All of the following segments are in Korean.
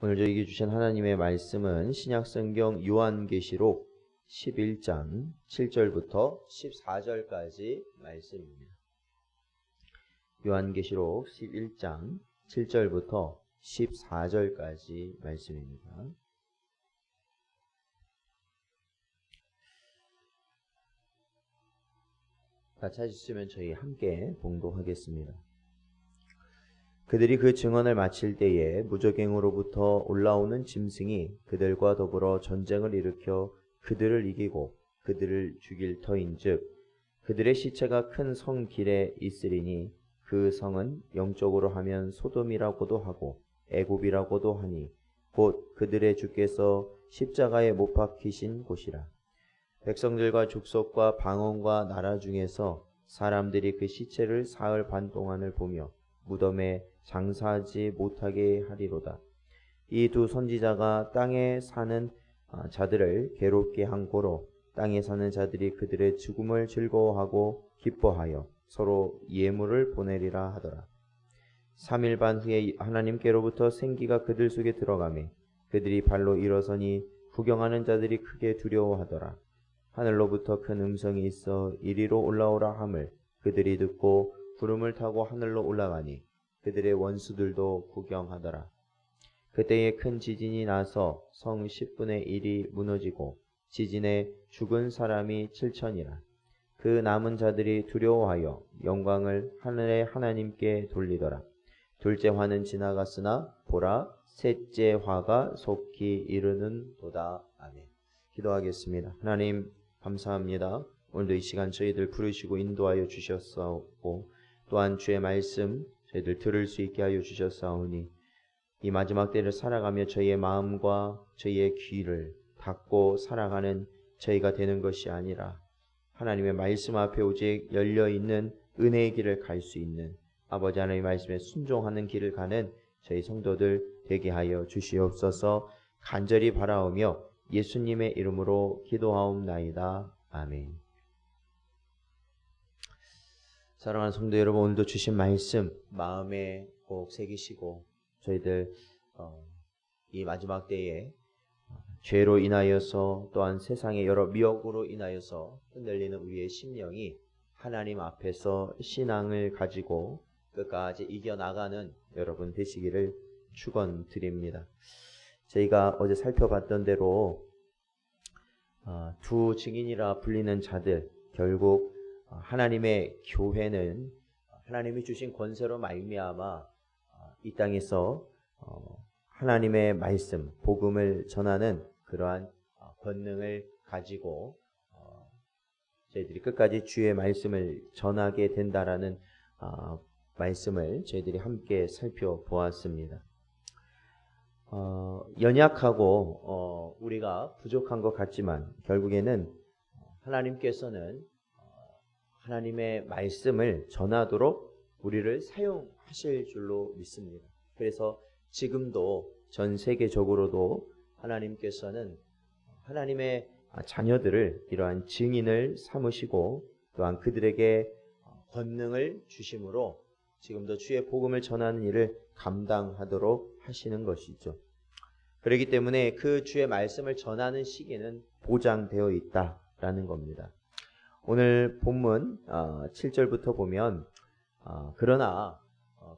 오늘 저에게 주신 하나님의 말씀은 신약성경 요한계시록 11장 7절부터 14절까지 말씀입니다. 요한계시록 11장 7절부터 14절까지 말씀입니다. 다 찾으시면 저희 함께 봉독하겠습니다. 그들이 그 증언을 마칠 때에 무저갱으로부터 올라오는 짐승이 그들과 더불어 전쟁을 일으켜 그들을 이기고 그들을 죽일 터인즉 그들의 시체가 큰 성 길에 있으리니 그 성은 영적으로 하면 소돔이라고도 하고 애굽이라고도 하니 곧 그들의 주께서 십자가에 못 박히신 곳이라. 백성들과 족속과 방언과 나라 중에서 사람들이 그 시체를 사흘 반 동안을 보며 무덤에 장사하지 못하게 하리로다. 이 두 선지자가 땅에 사는 자들을 괴롭게 한 고로 땅에 사는 자들이 그들의 죽음을 즐거워하고 기뻐하여 서로 예물을 보내리라 하더라. 3일 반 후에 하나님께로부터 생기가 그들 속에 들어가매 그들이 발로 일어서니 구경하는 자들이 크게 두려워하더라. 하늘로부터 큰 음성이 있어 이리로 올라오라 함을 그들이 듣고 구름을 타고 하늘로 올라가니 그들의 원수들도 구경하더라. 그때에 큰 지진이 나서 성 10분의 1이 무너지고 지진에 죽은 사람이 7천이라. 그 남은 자들이 두려워하여 영광을 하늘의 하나님께 돌리더라. 둘째 화는 지나갔으나 보라 셋째 화가 속히 이르는도다. 아멘. 기도하겠습니다. 하나님 감사합니다. 오늘도 이 시간 저희들 부르시고 인도하여 주셨사오고 또한 주의 말씀 저희들 들을 수 있게 하여 주셨사오니 이 마지막 때를 살아가며 저희의 마음과 저희의 귀를 닫고 살아가는 저희가 되는 것이 아니라 하나님의 말씀 앞에 오직 열려있는 은혜의 길을 갈 수 있는 아버지 하나님의 말씀에 순종하는 길을 가는 저희 성도들 되게 하여 주시옵소서. 간절히 바라오며 예수님의 이름으로 기도하옵나이다. 아멘. 사랑하는 성도 여러분, 오늘도 주신 말씀 마음에 꼭 새기시고 저희들 이 마지막 때에 죄로 인하여서 또한 세상의 여러 미혹으로 인하여서 흔들리는 우리의 심령이 하나님 앞에서 신앙을 가지고 끝까지 이겨나가는 여러분 되시기를 축원드립니다. 저희가 어제 살펴봤던 대로 두 증인이라 불리는 자들, 결국 하나님의 교회는 하나님이 주신 권세로 말미암아 이 땅에서 하나님의 말씀, 복음을 전하는 그러한 권능을 가지고 저희들이 끝까지 주의 말씀을 전하게 된다라는 말씀을 저희들이 함께 살펴보았습니다. 연약하고 우리가 부족한 것 같지만 결국에는 하나님께서는 하나님의 말씀을 전하도록 우리를 사용하실 줄로 믿습니다. 그래서 지금도 전 세계적으로도 하나님께서는 하나님의 자녀들을 이러한 증인을 삼으시고 또한 그들에게 권능을 주심으로 지금도 주의 복음을 전하는 일을 감당하도록 하시는 것이죠. 그렇기 때문에 그 주의 말씀을 전하는 시기는 보장되어 있다라는 겁니다. 오늘 본문 7절부터 보면 그러나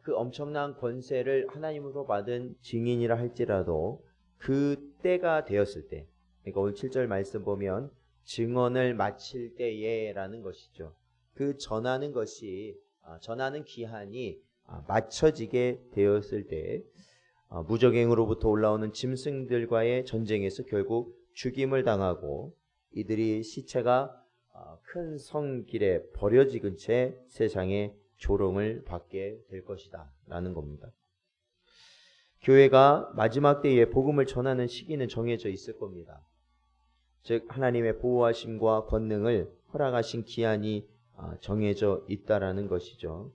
그 엄청난 권세를 하나님으로 받은 증인이라 할지라도 그 때가 되었을 때, 그러니까 오늘 7절 말씀 보면 증언을 마칠 때에라는 것이죠. 그 전하는 것이 전하는 기한이 맞춰지게 되었을 때 무저갱으로부터 올라오는 짐승들과의 전쟁에서 결국 죽임을 당하고 이들이 시체가 큰 성길에 버려지은 채 세상에 조롱을 받게 될 것이다 라는 겁니다. 교회가 마지막 때에 복음을 전하는 시기는 정해져 있을 겁니다. 즉 하나님의 보호하심과 권능을 허락하신 기한이 정해져 있다라는 것이죠.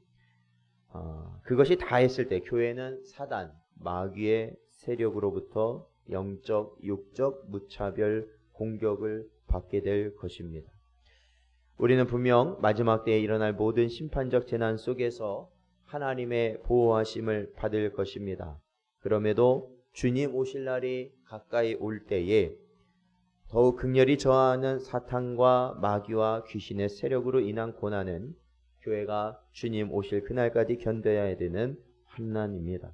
그것이 다 했을 때 교회는 사단, 마귀의 세력으로부터 영적, 육적, 무차별 공격을 받게 될 것입니다. 우리는 분명 마지막 때에 일어날 모든 심판적 재난 속에서 하나님의 보호하심을 받을 것입니다. 그럼에도 주님 오실 날이 가까이 올 때에 더욱 극렬히 저하하는 사탄과 마귀와 귀신의 세력으로 인한 고난은 교회가 주님 오실 그날까지 견뎌야 되는 환난입니다.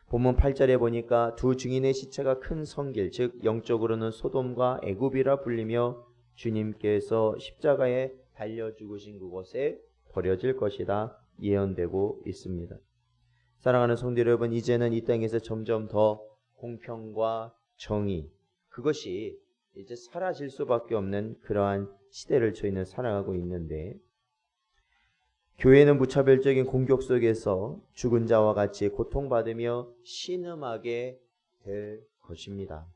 본문 8절에 보니까 두 증인의 시체가 큰 성길, 즉 영적으로는 소돔과 애굽이라 불리며 주님께서 십자가에 달려 죽으신 그곳에 버려질 것이다 예언되고 있습니다. 사랑하는 성도 여러분, 이제는 이 땅에서 점점 더 공평과 정의, 그것이 이제 사라질 수밖에 없는 그러한 시대를 저희는 살아가고 있는데, 교회는 무차별적인 공격 속에서 죽은 자와 같이 고통받으며 신음하게 될 것입니다.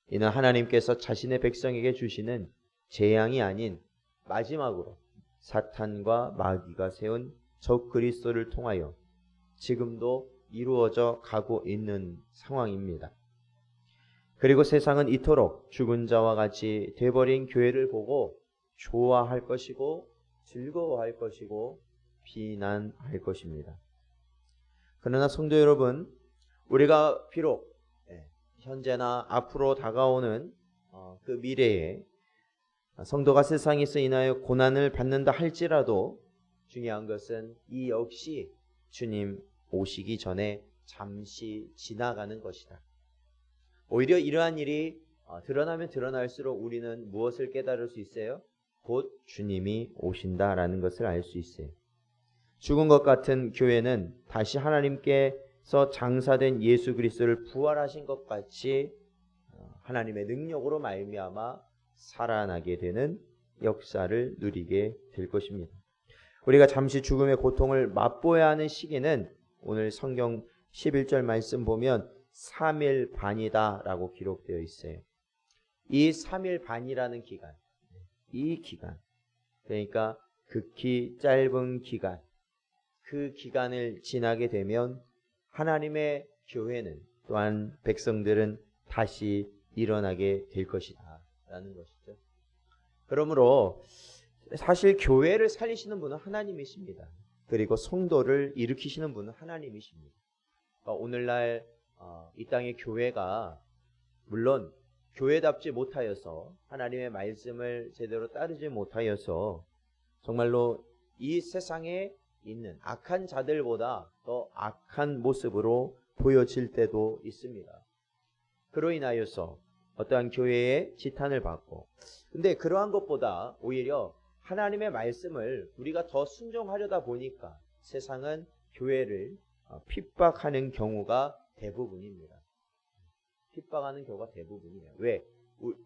이는 하나님께서 자신의 백성에게 주시는 재앙이 아닌 마지막으로 사탄과 마귀가 세운 적 그리스도를 통하여 지금도 이루어져 가고 있는 상황입니다. 그리고 세상은 이토록 죽은 자와 같이 돼버린 교회를 보고 좋아할 것이고 즐거워할 것이고 비난할 것입니다. 그러나 성도 여러분, 우리가 비록 현재나 앞으로 다가오는 그 미래에 성도가 세상에서 인하여 고난을 받는다 할지라도 중요한 것은 이 역시 주님 오시기 전에 잠시 지나가는 것이다. 오히려 이러한 일이 드러나면 드러날수록 우리는 무엇을 깨달을 수 있어요? 곧 주님이 오신다라는 것을 알 수 있어요. 죽은 것 같은 교회는 다시 하나님께서 장사된 예수 그리스도를 부활하신 것 같이 하나님의 능력으로 말미암아 살아나게 되는 역사를 누리게 될 것입니다. 우리가 잠시 죽음의 고통을 맛보아야 하는 시기는 오늘 성경 11절 말씀 보면 3일 반이다 라고 기록되어 있어요. 이 3일 반이라는 기간, 이 기간, 그러니까 극히 짧은 기간, 그 기간을 지나게 되면 하나님의 교회는 또한 백성들은 다시 일어나게 될 것이다 라는 것이죠. 그러므로 사실 교회를 살리시는 분은 하나님이십니다. 그리고 성도를 일으키시는 분은 하나님이십니다. 오늘날 이 땅의 교회가 물론 교회답지 못하여서 하나님의 말씀을 제대로 따르지 못하여서 정말로 이 세상에 있는 악한 자들보다 더 악한 모습으로 보여질 때도 있습니다. 그로 인하여서 어떠한 교회의 지탄을 받고, 근데 그러한 것보다 오히려 하나님의 말씀을 우리가 더 순종하려다 보니까 세상은 교회를 핍박하는 경우가 대부분입니다. 핍박하는 경우가 대부분이에요. 왜?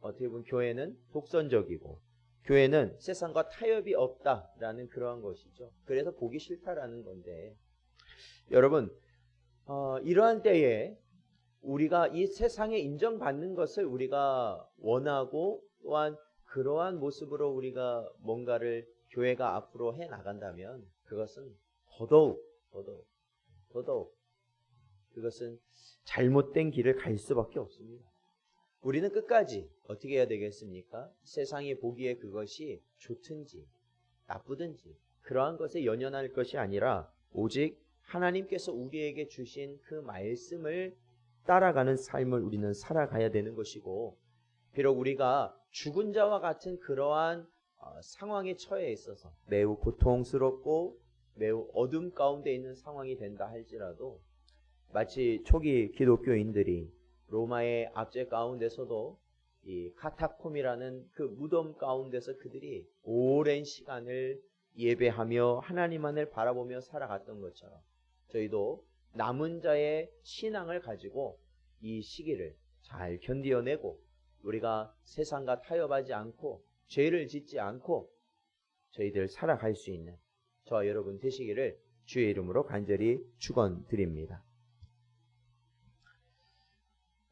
어떻게 보면 교회는 독선적이고 교회는 세상과 타협이 없다라는 그러한 것이죠. 그래서 보기 싫다라는 건데, 여러분 이러한 때에 우리가 이 세상에 인정받는 것을 우리가 원하고 또한 그러한 모습으로 우리가 뭔가를 교회가 앞으로 해 나간다면 그것은 더더욱 그것은 잘못된 길을 갈 수밖에 없습니다. 우리는 끝까지 어떻게 해야 되겠습니까? 세상이 보기에 그것이 좋든지 나쁘든지 그러한 것에 연연할 것이 아니라 오직 하나님께서 우리에게 주신 그 말씀을 따라가는 삶을 우리는 살아가야 되는 것이고, 비록 우리가 죽은 자와 같은 그러한 상황에 처해 있어서 매우 고통스럽고 매우 어둠 가운데 있는 상황이 된다 할지라도, 마치 초기 기독교인들이 로마의 압제 가운데서도 이 카타콤이라는 그 무덤 가운데서 그들이 오랜 시간을 예배하며 하나님만을 바라보며 살아갔던 것처럼 저희도 남은 자의 신앙을 가지고 이 시기를 잘 견디어내고 우리가 세상과 타협하지 않고 죄를 짓지 않고 저희들 살아갈 수 있는 저와 여러분 되시기를 주의 이름으로 간절히 축원드립니다.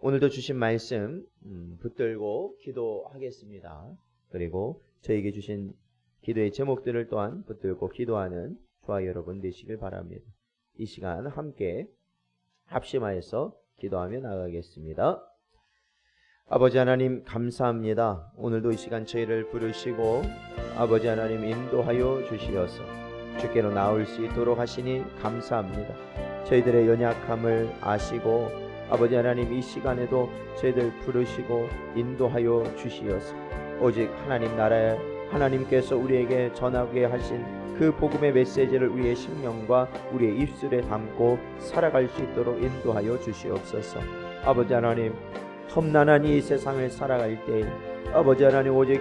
오늘도 주신 말씀 붙들고 기도하겠습니다. 그리고 저에게 주신 기도의 제목들을 또한 붙들고 기도하는 저와 여러분 되시길 바랍니다. 이 시간 함께 합심하여서 기도하며 나가겠습니다. 아버지 하나님 감사합니다. 오늘도 이 시간 저희를 부르시고 아버지 하나님 인도하여 주시어서 주께로 나올 수 있도록 하시니 감사합니다. 저희들의 연약함을 아시고 아버지 하나님 이 시간에도 저희들 부르시고 인도하여 주시어서 오직 하나님 나라에 하나님께서 우리에게 전하게 하신 그 복음의 메시지를 우리의 심령과 우리의 입술에 담고 살아갈 수 있도록 인도하여 주시옵소서. 아버지 하나님 험난한 이 세상을 살아갈 때 아버지 하나님 오직